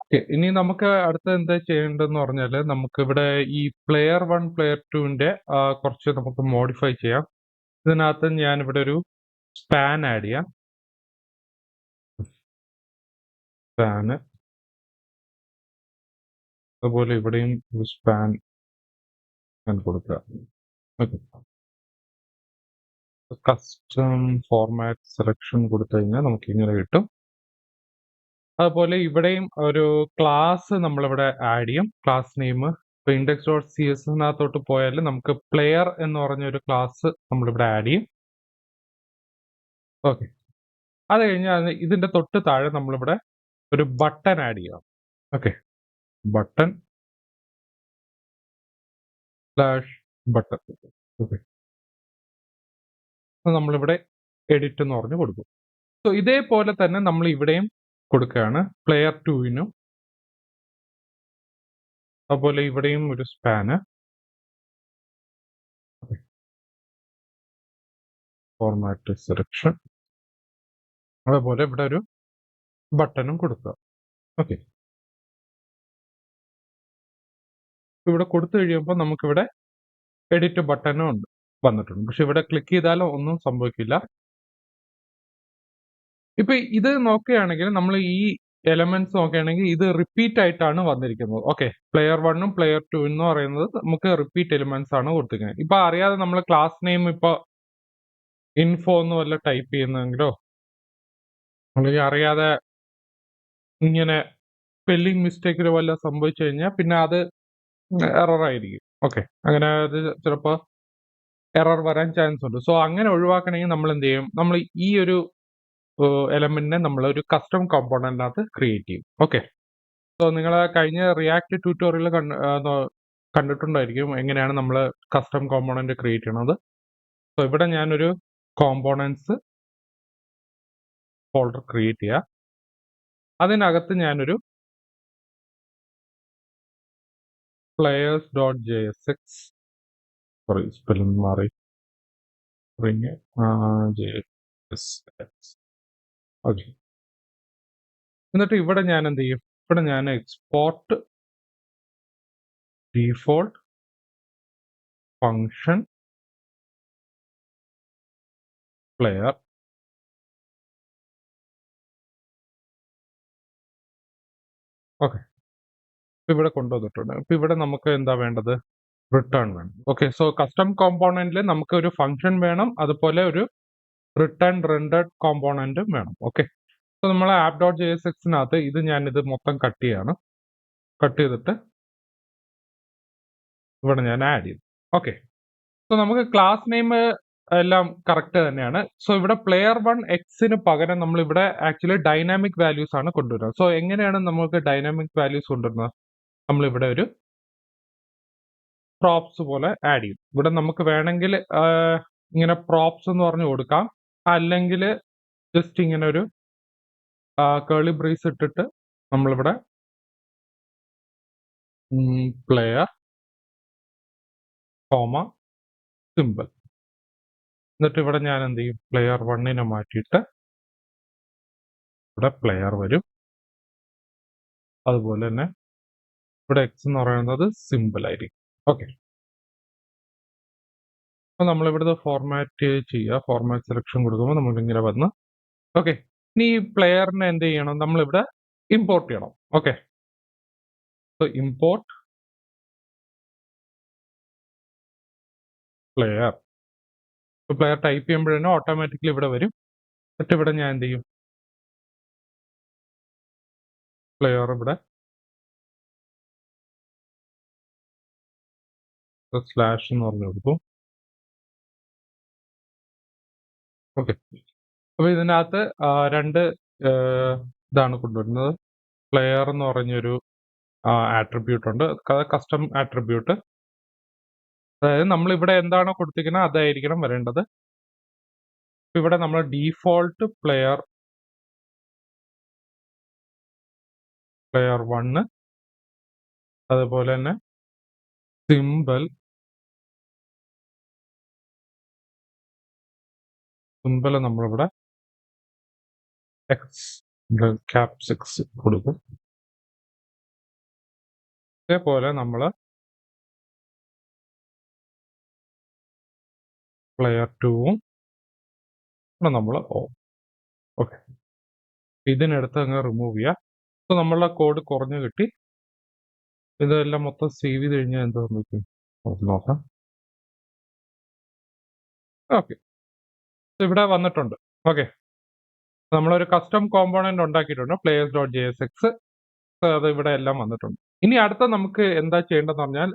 Okay. ഇനി നമുക്ക് അടുത്ത എന്താ ചെയ്യേണ്ടതെന്ന് പറഞ്ഞാല് നമുക്കിവിടെ ഈ പ്ലെയർ 1, പ്ലെയർ 2ന്റെ കുറച്ച് നമുക്ക് മോഡിഫൈ ചെയ്യാം. ഇതിനകത്ത് ഞാനിവിടെ ഒരു സ്പാൻ ആഡ് ചെയ്യാം. സ്പാന് അതുപോലെ ഇവിടെയും ഒരു സ്പാൻ ഞാൻ കൊടുക്കുക. ഓക്കെ. കസ്റ്റം ഫോർമാറ്റ് സെലക്ഷൻ കൊടുത്തു കഴിഞ്ഞാൽ നമുക്ക് ഇങ്ങനെ കിട്ടും. അതുപോലെ ഇവിടെയും ഒരു ക്ലാസ് നമ്മളിവിടെ ആഡ് ചെയ്യും. ക്ലാസ് നെയിം ഇപ്പൊ ഇൻഡെക്സ് ഡോട്ട് സി എസ് നകത്തോട്ട് പോയാൽ നമുക്ക് പ്ലെയർ എന്ന് പറഞ്ഞൊരു ക്ലാസ് നമ്മളിവിടെ ആഡ് ചെയ്യും. ഓക്കെ. അത് കഴിഞ്ഞാൽ ഇതിന്റെ തൊട്ട് താഴെ നമ്മളിവിടെ ഒരു ബട്ടൺ ആഡ് ചെയ്യാം. Okay. Button slash button. Okay. നമ്മളിവിടെ എഡിറ്റ് എന്ന് പറഞ്ഞ് കൊടുക്കും. സോ ഇതേപോലെ തന്നെ നമ്മൾ ഇവിടെയും കൊടുക്കുകയാണ് പ്ലെയർ 2നും. അതുപോലെ ഇവിടെയും ഒരു സ്പാന്. Format selection. അതുപോലെ ഇവിടെ ഒരു ബട്ടണും കൊടുക്കുക. ഓക്കെ. ഇവിടെ കൊടുത്തു കഴിയുമ്പോൾ നമുക്കിവിടെ എഡിറ്റ് ബട്ടണും ഉണ്ട് വന്നിട്ടുണ്ട്. പക്ഷെ ഇവിടെ ക്ലിക്ക് ചെയ്താലും ഒന്നും സംഭവിക്കില്ല. ഇപ്പൊ ഇത് നോക്കുകയാണെങ്കിൽ നമ്മൾ ഈ എലമെന്റ്സ് നോക്കുകയാണെങ്കിൽ ഇത് റിപ്പീറ്റ് ആയിട്ടാണ് വന്നിരിക്കുന്നത്. ഓക്കെ. പ്ലെയർ 1ഉം പ്ലെയർ 2 എന്ന് പറയുന്നത് നമുക്ക് റിപ്പീറ്റ് എലിമെന്റ്സ് ആണ് കൊടുത്തിരിക്കുന്നത്. ഇപ്പൊ അറിയാതെ നമ്മൾ ക്ലാസ് നെയിം ഇപ്പൊ ഇൻഫോ എന്ന് വല്ല ടൈപ്പ് ചെയ്യുന്നെങ്കിലോ അല്ലെങ്കിൽ അറിയാതെ ഇങ്ങനെ സ്പെല്ലിംഗ് മിസ്റ്റേക്കിലോ വല്ല സംഭവിച്ചു കഴിഞ്ഞാൽ പിന്നെ അത് എറർ ആയിരിക്കും. ഓക്കെ. അങ്ങനെ അത് ചിലപ്പോൾ എറർ വരാൻ ചാൻസ് ഉണ്ട്. സോ അങ്ങനെ ഒഴിവാക്കണമെങ്കിൽ നമ്മൾ എന്ത് ചെയ്യും? നമ്മൾ ഈ ഒരു എലമെന്റിനെ നമ്മൾ ഒരു കസ്റ്റം കോമ്പോണന്റിനകത്ത് ക്രിയേറ്റ് ചെയ്യും. ഓക്കെ. സോ നിങ്ങൾ കഴിഞ്ഞ റിയാക്ട് ട്യൂട്ടോറിയൽ കണ്ടിട്ടുണ്ടായിരിക്കും എങ്ങനെയാണ് നമ്മൾ കസ്റ്റം കോമ്പോണന്റ് ക്രിയേറ്റ് ചെയ്യണത്. സോ ഇവിടെ ഞാനൊരു കോമ്പോണൻസ് ഫോൾഡർ ക്രിയേറ്റ് ചെയ്യുക. അതിനകത്ത് ഞാനൊരു players.jsx സോറി സ്പെല്ലിംഗ് മാറി ഓക്കെ. എന്നിട്ട് ഇവിടെ ഞാൻ എന്ത് ചെയ്യും? ഇവിടെ ഞാൻ export default function player okay ഇവിടെ കൊണ്ടുവന്നിട്ടുണ്ട്. ഇപ്പൊ ഇവിടെ നമുക്ക് എന്താ വേണ്ടത്? റിട്ടേൺ വേണം. ഓക്കെ. സോ കസ്റ്റം കോമ്പോണന്റിൽ നമുക്ക് ഒരു ഫംഗ്ഷൻ വേണം, അതുപോലെ ഒരു റിട്ടേൺ റെൻഡേർഡ് കോമ്പോണന്റും വേണം. ഓക്കെ. സോ നമ്മൾ ആപ്പ് ഡോട്ട് ജെ എസ് എക്സിനകത്ത് ഞാനിത് മൊത്തം കട്ട് ചെയ്യാണ്. കട്ട് ചെയ്തിട്ട് ഇവിടെ ഞാൻ ആഡ് ചെയ്തു. ഓക്കെ. സോ നമുക്ക് ക്ലാസ് നെയിം എല്ലാം കറക്റ്റ് തന്നെയാണ്. സോ ഇവിടെ പ്ലെയർ 1 എക്സിന് പകരം നമ്മൾ ഇവിടെ ആക്ച്വലി ഡൈനാമിക് വാല്യൂസ് ആണ് കൊണ്ടുവരുന്നത്. സോ എങ്ങനെയാണ് നമുക്ക് ഡൈനാമിക് വാല്യൂസ് കൊണ്ടുവരുന്നത്? നമ്മൾ ഇവിടെ ഒരു പ്രോപ്സ് പോലെ ആഡ് ചെയ്യും. ഇവിടെ നമുക്ക് വേണമെങ്കിൽ ഇങ്ങനെ പ്രോപ്സ് എന്ന് പറഞ്ഞു കൊടുക്കാം, അല്ലെങ്കിൽ ജസ്റ്റ് ഇങ്ങനെ ഒരു കേളി ബ്രേസ് ഇട്ടിട്ട് നമ്മളിവിടെ പ്ലെയർ കോമ സിമ്പിൾ. എന്നിട്ട് ഇവിടെ ഞാൻ എന്ത് ചെയ്യും? പ്ലെയർ 1നെ മാറ്റിയിട്ട് ഇവിടെ പ്ലെയർ വരും. അതുപോലെ തന്നെ ഇവിടെ എക്സ് എന്ന് പറയുന്നത് സിമ്പിൾ ആയിരിക്കും. ഓക്കെ. അപ്പൊ നമ്മളിവിടുത്തെ ഫോർമാറ്റ് ചെയ്യുക. ഫോർമാറ്റ് സെലക്ഷൻ കൊടുക്കുമ്പോൾ നമുക്ക് ഇങ്ങനെ വന്ന് ഓക്കെ. ഇനി ഈ പ്ലെയറിനെ എന്ത് ചെയ്യണം? നമ്മളിവിടെ ഇമ്പോർട്ട് ചെയ്യണം. Okay. So import player. Player type ചെയ്യുമ്പോഴേ ഓട്ടോമാറ്റിക്കലി ഇവിടെ വരും. എന്നിട്ട് ഇവിടെ ഞാൻ എന്ത് ചെയ്യും? പ്ലെയർ ഇവിടെ സ്ലാഷ് എന്ന് പറഞ്ഞു കൊടുക്കും. ഓക്കെ. അപ്പൊ ഇതിനകത്ത് രണ്ട് ഇതാണ് കൊണ്ടുവരുന്നത്. പ്ലെയർ എന്ന് പറഞ്ഞൊരു ആട്രിബ്യൂട്ട് ഉണ്ട്, കസ്റ്റം ആട്രിബ്യൂട്ട്. അതായത് നമ്മൾ ഇവിടെ എന്താണോ കൊടുത്തിരിക്കുന്നത് അതായിരിക്കണം വരേണ്ടത്. ഇവിടെ നമ്മൾ ഡീഫോൾട്ട് പ്ലെയർ 1, അതുപോലെ തന്നെ സിമ്പിൾ നമ്മളിവിടെ എക്സ് ക്യാപ് 6 കൊടുക്കും. ഇതേപോലെ നമ്മൾ പ്ലെയർ 2ഉം നമ്മൾ ഓക്കെ ഇതിനടുത്ത് അങ്ങ് റിമൂവ് ചെയ്യുക. സോ നമ്മളുടെ കോഡ് കുറഞ്ഞു കിട്ടി. ഇതെല്ലാം മൊത്തം സേവ് ചെയ്ത് കഴിഞ്ഞാൽ എന്താ സംഭവിക്കും നോക്കാം. ഓക്കെ ഇവിടെ വന്നിട്ടുണ്ട്. ഓക്കെ നമ്മളൊരു കസ്റ്റം കോമ്പോണന്റ് ഉണ്ടാക്കിയിട്ടുണ്ട് പ്ലേയേഴ്സ് ഡോട്ട് JSX. അത് ഇവിടെ എല്ലാം വന്നിട്ടുണ്ട്. ഇനി അടുത്ത നമുക്ക് എന്താ ചെയ്യേണ്ടതെന്ന് പറഞ്ഞാൽ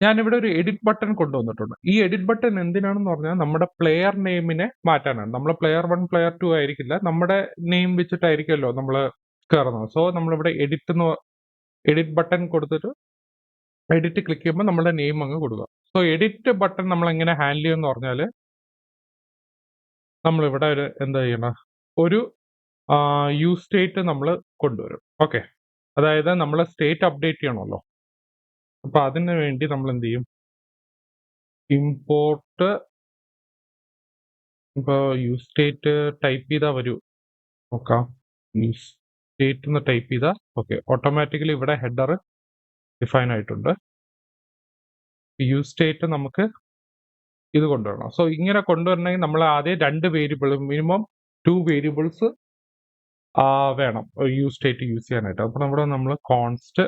ഞാനിവിടെ ഒരു എഡിറ്റ് ബട്ടൺ കൊണ്ടുവന്നിട്ടുണ്ട്. ഈ എഡിറ്റ് ബട്ടൺ എന്തിനാണെന്ന് പറഞ്ഞാൽ നമ്മുടെ പ്ലെയർ നെയിമിനെ മാറ്റാനാണ്. നമ്മൾ പ്ലെയർ 1 പ്ലെയർ 2 ആയിരിക്കില്ല, നമ്മുടെ നെയിം വെച്ചിട്ടായിരിക്കുമല്ലോ നമ്മൾ കയറുന്നത്. സോ നമ്മളിവിടെ എഡിറ്റ് ബട്ടൺ കൊടുത്തിട്ട് എഡിറ്റ് ക്ലിക്ക് ചെയ്യുമ്പോൾ നമ്മുടെ നെയിം അങ്ങ് കൊടുക്കുക. സോ എഡിറ്റ് ബട്ടൺ നമ്മൾ എങ്ങനെ ഹാൻഡിൽ ചെയ്യുമെന്ന് പറഞ്ഞാൽ നമ്മളിവിടെ ഒരു എന്താ ചെയ്യണം, ഒരു യൂസ് സ്റ്റേറ്റ് നമ്മൾ കൊണ്ടുവരും. ഓക്കെ അതായത് നമ്മൾ സ്റ്റേറ്റ് അപ്ഡേറ്റ് ചെയ്യണമല്ലോ. അപ്പൊ അതിന് വേണ്ടി നമ്മൾ എന്ത് ചെയ്യും, ഇമ്പോർട്ട് ഇപ്പോൾ യൂസ് സ്റ്റേറ്റ് ടൈപ്പ് ചെയ്താൽ വരൂ നോക്കാം. യൂസ് സ്റ്റേറ്റ് എന്ന് ടൈപ്പ് ചെയ്താൽ ഓക്കെ ഓട്ടോമാറ്റിക്കലി ഇവിടെ ഹെഡർ ഡിഫൈൻ ആയിട്ടുണ്ട്. യൂസ് സ്റ്റേറ്റ് നമുക്ക് ഇത് കൊണ്ടുവരണം. സോ ഇങ്ങനെ കൊണ്ടുവരണമെങ്കിൽ നമ്മൾ ആദ്യം 2 വേരിയബിൾ, മിനിമം 2 വേരിയബിൾസ് വേണം യൂസ് സ്റ്റേറ്റ് യൂസ് ചെയ്യാനായിട്ട്. അപ്പോൾ നമ്മുടെ നമ്മൾ കോൺസ്റ്റ്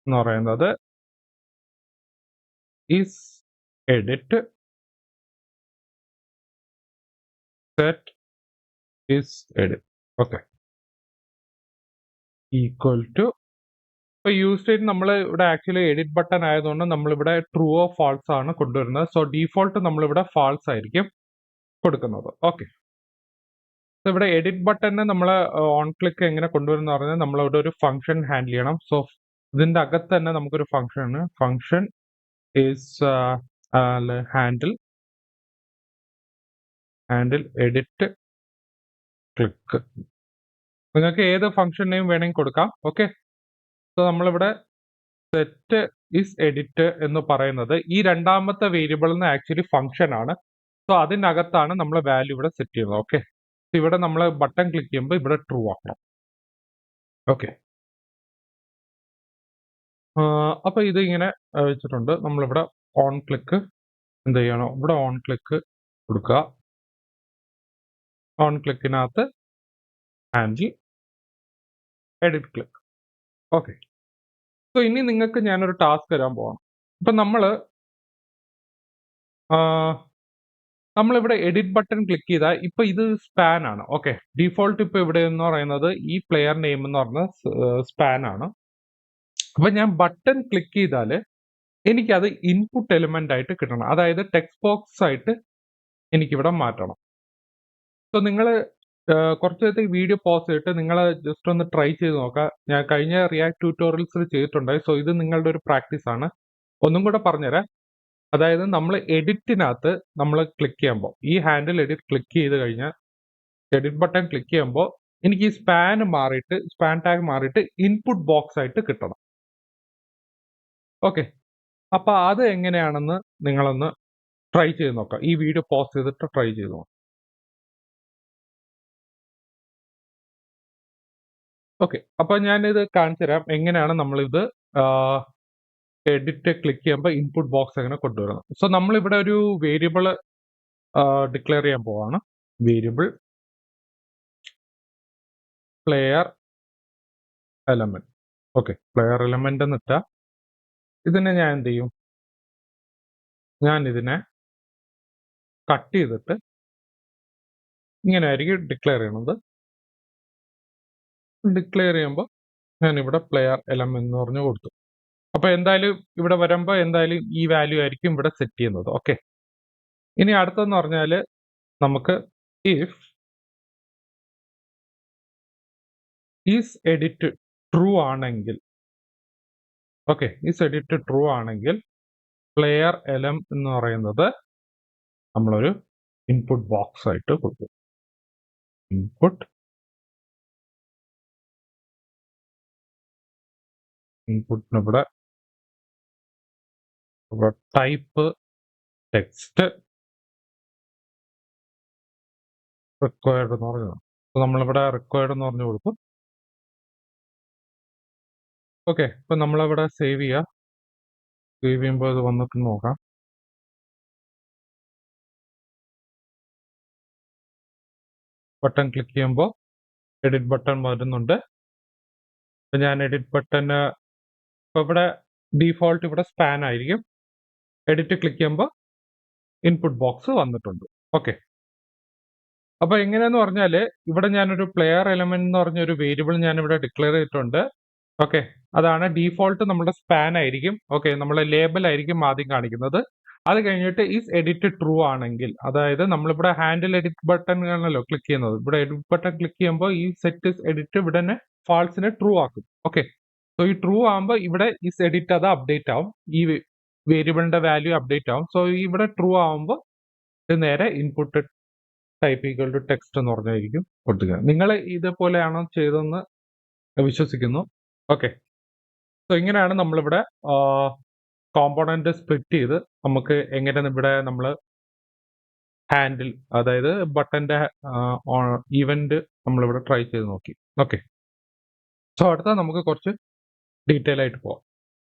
എന്ന് പറയുന്നത് is edit set is edit okay equal to ഇപ്പൊ യൂസ് സ്റ്റേറ്റ് നമ്മൾ ഇവിടെ ആക്ച്വലി എഡിറ്റ് ബട്ടൺ ആയതുകൊണ്ട് നമ്മളിവിടെ ട്രൂ ഓ ഫാൾസ് ആണ് കൊണ്ടുവരുന്നത്. സോ ഡീഫോൾട്ട് നമ്മളിവിടെ ഫാൾസ് ആയിരിക്കും കൊടുക്കുന്നത്. ഓക്കെ ഇവിടെ എഡിറ്റ് ബട്ടണിന് നമ്മൾ ഓൺ ക്ലിക്ക് എങ്ങനെ കൊണ്ടുവരുന്ന പറഞ്ഞാൽ നമ്മളിവിടെ ഒരു ഫംഗ്ഷൻ ഹാൻഡിൽ ചെയ്യണം. സോ ഇതിന്റെ അകത്ത് തന്നെ നമുക്കൊരു ഫംഗ്ഷൻ ആണ്. Function is handle edit click. നിങ്ങൾക്ക് ഏത് ഫംഗ്ഷൻ നെയിം വേണമെങ്കിൽ കൊടുക്കാം. ഓക്കെ സോ നമ്മളിവിടെ സെറ്റ് ഇസ് എഡിറ്റ് എന്ന് പറയുന്നത് ഈ രണ്ടാമത്തെ വേരിയബിളിന് ആക്ച്വലി ഫംഗ്ഷൻ ആണ്. സോ അതിനകത്താണ് നമ്മൾ വാല്യൂ ഇവിടെ സെറ്റ് ചെയ്യുന്നത്. ഓക്കെ ഇവിടെ നമ്മൾ ബട്ടൺ ക്ലിക്ക് ചെയ്യുമ്പോൾ ഇവിടെ ട്രൂ ആക്കണം. ഓക്കെ അപ്പൊ ഇത് ഇങ്ങനെ വെച്ചിട്ടുണ്ട്. നമ്മളിവിടെ ഓൺ ക്ലിക്ക് എന്ത് ചെയ്യണം, ഇവിടെ ഓൺ ക്ലിക്ക് കൊടുക്കുക. ഓൺ ക്ലിക്കിനകത്ത് handle edit click. Okay so ഇനി നിങ്ങൾക്ക് ഞാനൊരു ടാസ്ക് തരാൻ പോവാം. ഇപ്പൊ നമ്മളിവിടെ എഡിറ്റ് ബട്ടൺ ക്ലിക്ക് ചെയ്താൽ ഇപ്പൊ ഇത് സ്പാൻ ആണ്. ഓക്കെ ഡിഫോൾട്ട് ഇപ്പൊ ഇവിടെ എന്ന് പറയുന്നത് ഈ പ്ലെയർ നെയിം എന്ന് പറഞ്ഞ സ്പാൻ ആണ്. അപ്പൊ ഞാൻ ബട്ടൺ ക്ലിക്ക് ചെയ്താൽ എനിക്കത് ഇൻപുട്ട് എലിമെന്റ് ആയിട്ട് കിട്ടണം. അതായത് ടെക്സ്റ്റ് ബോക്സ് ആയിട്ട് എനിക്കിവിടെ മാറ്റണം. സോ നിങ്ങൾ കുറച്ച് നേരത്തേക്ക് വീഡിയോ പോസ് ചെയ്തിട്ട് നിങ്ങൾ ജസ്റ്റ് ഒന്ന് ട്രൈ ചെയ്ത് നോക്കുക. ഞാൻ കഴിഞ്ഞ റിയാക്ട് ട്യൂട്ടോറിയൽസിൽ ചെയ്തിട്ടുണ്ടായി. സോ ഇത് നിങ്ങളുടെ ഒരു പ്രാക്ടീസ് ആണ്. ഒന്നും കൂടെ പറഞ്ഞുതരാം. അതായത് നമ്മൾ എഡിറ്റിനകത്ത് നമ്മൾ ക്ലിക്ക് ചെയ്യുമ്പോൾ ഈ ഹാൻഡിൽ എഡിറ്റ് ക്ലിക്ക് ചെയ്ത് കഴിഞ്ഞാൽ എഡിറ്റ് ബട്ടൺ ക്ലിക്ക് ചെയ്യുമ്പോൾ എനിക്ക് ഈ സ്പാൻ ടാഗ് മാറിയിട്ട് ഇൻപുട്ട് ബോക്സ് ആയിട്ട് കിട്ടണം. ഓക്കെ അപ്പൊ അത് എങ്ങനെയാണെന്ന് നിങ്ങളൊന്ന് ട്രൈ ചെയ്ത് നോക്കാം. ഈ വീഡിയോ പോസ് ചെയ്തിട്ട് ട്രൈ ചെയ്ത് നോക്കാം. ഓക്കെ അപ്പൊ ഞാനിത് കാണിച്ചു തരാം എങ്ങനെയാണ് നമ്മളിത് എഡിറ്റ് ക്ലിക്ക് ചെയ്യുമ്പോൾ ഇൻപുട്ട് ബോക്സ് എങ്ങനെ കൊണ്ടുവരുന്നത്. സോ നമ്മളിവിടെ ഒരു വേരിയബിൾ ഡിക്ലെയർ ചെയ്യാൻ പോവാണ്. Variable player element. Okay player element എന്ന് വെച്ചാൽ ഇതിനെ ഞാൻ എന്ത് ചെയ്യും, ഞാൻ ഇതിനെ കട്ട് ചെയ്തിട്ട് ഇങ്ങനെ ആയിരിക്കും ഡിക്ലെയർ ചെയ്യണത്. ഡിക്ലെയർ ചെയ്യുമ്പോൾ ഞാനിവിടെ പ്ലെയർ എലമെന്റ് എന്ന് പറഞ്ഞു കൊടുത്തു. അപ്പൊ എന്തായാലും ഇവിടെ വരുമ്പോൾ എന്തായാലും ഈ വാല്യൂ ആയിരിക്കും ഇവിടെ സെറ്റ് ചെയ്യുന്നത്. ഓക്കെ ഇനി അടുത്തെന്ന് പറഞ്ഞാൽ നമുക്ക് ഇഫ് ഈസ് എഡിറ്റ് ട്രൂ ആണെങ്കിൽ, ഓക്കെ ഈസ് എഡിറ്റ് ട്രൂ ആണെങ്കിൽ പ്ലെയർ എലം എന്ന് പറയുന്നത് നമ്മളൊരു ഇൻപുട്ട് ബോക്സ് ആയിട്ട് കൊടുക്കും. ഇൻപുട്ടിന് ഇവിടെ ടൈപ്പ് ടെക്സ്റ്റ് റിക്വയർഡ് എന്ന് പറഞ്ഞതാണ്. അപ്പൊ നമ്മളിവിടെ റിക്വയർഡ് എന്ന് പറഞ്ഞു കൊടുക്കും. ഓക്കെ, ഇപ്പൊ നമ്മളിവിടെ സേവ് ചെയ്യുമ്പോൾ ഇത് വന്നിട്ട് നോക്കാം. ബട്ടൺ ക്ലിക്ക് ചെയ്യുമ്പോൾ എഡിറ്റ് ബട്ടൺ വരുന്നുണ്ട്. ഇപ്പൊ ഞാൻ എഡിറ്റ് ബട്ടന് ഇപ്പൊ ഇവിടെ ഡീഫോൾട്ട് ഇവിടെ സ്പാൻ ആയിരിക്കും. എഡിറ്റ് ക്ലിക്ക് ചെയ്യുമ്പോൾ ഇൻപുട്ട് ബോക്സ് വന്നിട്ടുണ്ട്. ഓക്കെ, അപ്പൊ എങ്ങനെയാന്ന് പറഞ്ഞാല് ഇവിടെ ഞാനൊരു പ്ലെയർ എലമെന്റ് എന്ന് പറഞ്ഞ ഒരു വേരിയബിൾ ഞാൻ ഇവിടെ ഡിക്ലെയർ ചെയ്തിട്ടുണ്ട്. ഓക്കെ, അതാണ് ഡീഫോൾട്ട് നമ്മുടെ സ്പാൻ ആയിരിക്കും. ഓക്കെ, നമ്മളെ ലേബൽ ആയിരിക്കും ആദ്യം കാണിക്കുന്നത്. അത് കഴിഞ്ഞിട്ട് ഈസ് എഡിറ്റ് ട്രൂ ആണെങ്കിൽ, അതായത് നമ്മളിവിടെ ഹാൻഡിൽ എഡിറ്റ് ബട്ടൺ ആണല്ലോ ക്ലിക്ക് ചെയ്യുന്നത്. ഇവിടെ എഡിറ്റ് ബട്ടൺ ക്ലിക്ക് ചെയ്യുമ്പോൾ ഈ സെറ്റ് ഇസ് എഡിറ്റ് ഇവിടെ തന്നെ ഫാൾസിനെ ട്രൂ ആക്കും. ഓക്കെ, സോ ഈ ട്രൂ ആകുമ്പോൾ ഇവിടെ ഈസ് എഡിറ്റ് അത് അപ്ഡേറ്റ് ആവും. ഈ വേരിയബിളിന്റെ വാല്യൂ അപ്ഡേറ്റ് ആവും. സോ ഇവിടെ ട്രൂ ആവുമ്പോൾ ഇത് നേരെ input type equal to text എന്ന് പറഞ്ഞായിരിക്കും കൊടുക്കുക. നിങ്ങൾ ഇതുപോലെയാണോ ചെയ്തതെന്ന് വിശ്വസിക്കുന്നു. ഓക്കെ, സോ ഇങ്ങനെയാണ് നമ്മളിവിടെ കോമ്പോണന്റ് സ്പ്ലിറ്റ് ചെയ്ത് നമുക്ക് എങ്ങനെ ഇവിടെ നമ്മൾ ഹാൻഡിൽ, അതായത് ബട്ടന്റെ ഈവന്റ് നമ്മളിവിടെ ട്രൈ ചെയ്ത് നോക്കി. ഓക്കെ, സോ അടുത്ത നമുക്ക് കുറച്ച് ഡീറ്റെയിൽ ആയിട്ട് പോവാം.